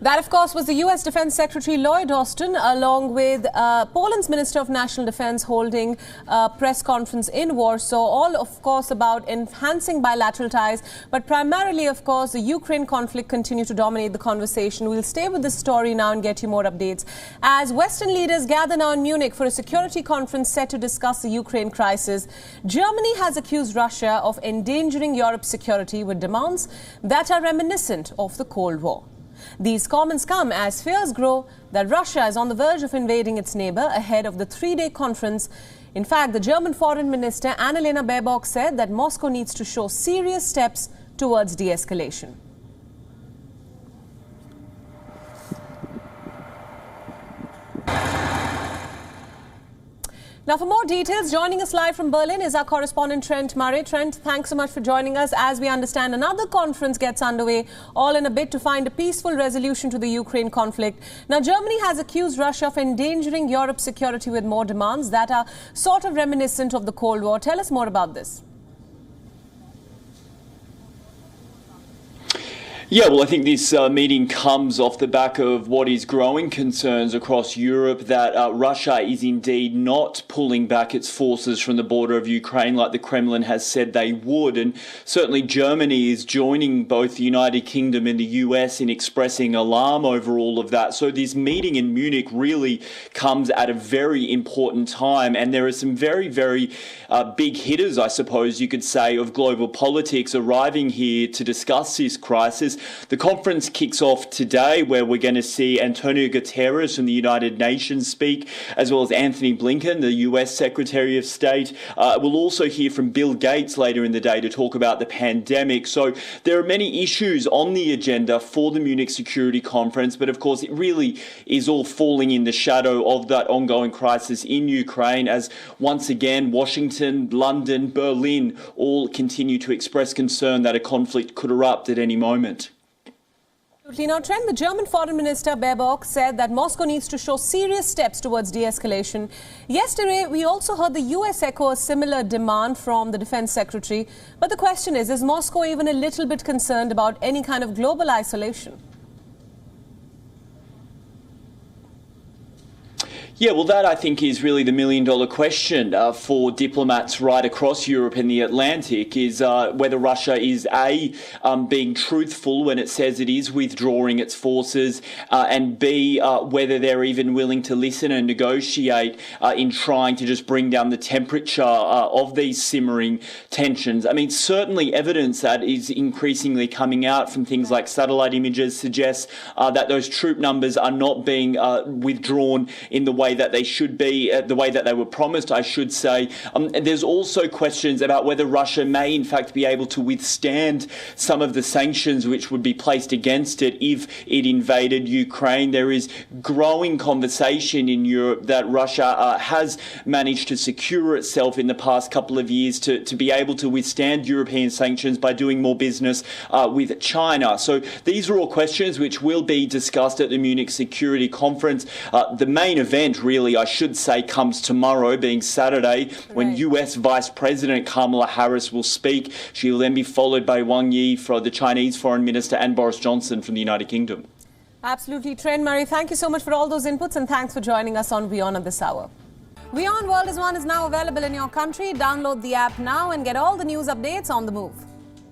That, of course, was the US Defense Secretary Lloyd Austin, along with Poland's Minister of National Defense, holding a press conference in Warsaw, all, of course, about enhancing bilateral ties. But primarily, of course, the Ukraine conflict continued to dominate the conversation. We'll stay with this story now and get you more updates. As Western leaders gather now in Munich for a security conference set to discuss the Ukraine crisis, Germany has accused Russia of endangering Europe's security with demands that are reminiscent of the Cold War. These comments come as fears grow that Russia is on the verge of invading its neighbour ahead of the three-day conference. In fact, the German Foreign Minister Annalena Baerbock said that Moscow needs to show serious steps towards de-escalation. Now, for more details, joining us live from Berlin is our correspondent Trent Murray. Trent, thanks so much for joining us. As we understand, another conference gets underway, all in a bid to find a peaceful resolution to the Ukraine conflict. Now, Germany has accused Russia of endangering Europe's security with more demands that are sort of reminiscent of the Cold War. Tell us more about this. Yeah, well, I think this meeting comes off the back of what is growing concerns across Europe that Russia is indeed not pulling back its forces from the border of Ukraine like the Kremlin has said they would. And certainly Germany is joining both the United Kingdom and the US in expressing alarm over all of that. So this meeting in Munich really comes at a very important time. And there are some very, very big hitters, I suppose you could say, of global politics arriving here to discuss this crisis. The conference kicks off today, where we're going to see Antonio Guterres from the United Nations speak, as well as Anthony Blinken, the US Secretary of State. We'll also hear from Bill Gates later in the day to talk about the pandemic. So there are many issues on the agenda for the Munich Security Conference, but of course it really is all falling in the shadow of that ongoing crisis in Ukraine, as once again Washington, London, Berlin all continue to express concern that a conflict could erupt at any moment. Now, Trent, the German Foreign Minister Baerbock said that Moscow needs to show serious steps towards de-escalation. Yesterday, we also heard the US echo a similar demand from the Defense Secretary. But the question is Moscow even a little bit concerned about any kind of global isolation? Yeah, well, that I think is really the million-dollar question for diplomats right across Europe and the Atlantic, is whether Russia is being truthful when it says it is withdrawing its forces, and B, whether they're even willing to listen and negotiate in trying to just bring down the temperature of these simmering tensions. I mean, certainly evidence that is increasingly coming out from things like satellite images suggests that those troop numbers are not being withdrawn in the way that they should be, the way that they were promised, I should say. And there's also questions about whether Russia may in fact be able to withstand some of the sanctions which would be placed against it if it invaded Ukraine. There is growing conversation in Europe that Russia has managed to secure itself in the past couple of years to be able to withstand European sanctions by doing more business with China. So these are all questions which will be discussed at the Munich Security Conference. The main event, really, I should say, comes tomorrow, being Saturday, when US Vice President Kamala Harris will speak. She will then be followed by Wang Yi, the Chinese Foreign Minister, and Boris Johnson from the United Kingdom. Absolutely. Trent Murray, thank you so much for all those inputs, and thanks for joining us on WION at this hour. WION World is now available in your country. Download the app now and get all the news updates on the move.